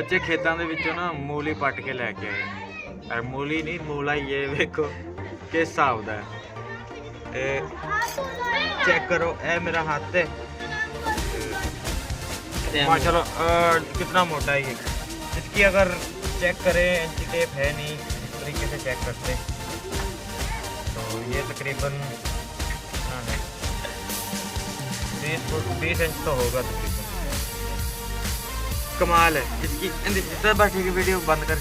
ਬੱਚੇ ਖੇਤਾਂ ਦੇ ਵਿੱਚੋਂ ਨਾ ਮੂਲੀ ਪੱਟ ਕੇ ਲੈ ਕੇ ਆਏ। ਔਰ ਮੂਲੀ ਨਹੀਂ ਮੂਲਾ ਹੀ ਇਹ ਵੇਖੋ ਕਿਸ ਹਿਸਾਬ ਦਾ है। चेक करो ए मेरा हाथ है माशाल्लाह कितना मोटा है ये। इसकी अगर चेक करें एंटी टेप है नहीं इस तरीके से चेक करते तो ये तकरीबन कितना है 20 इंच तो होगा तकरीबन। कमाल है इसकी। ठीक है वीडियो बंद कर।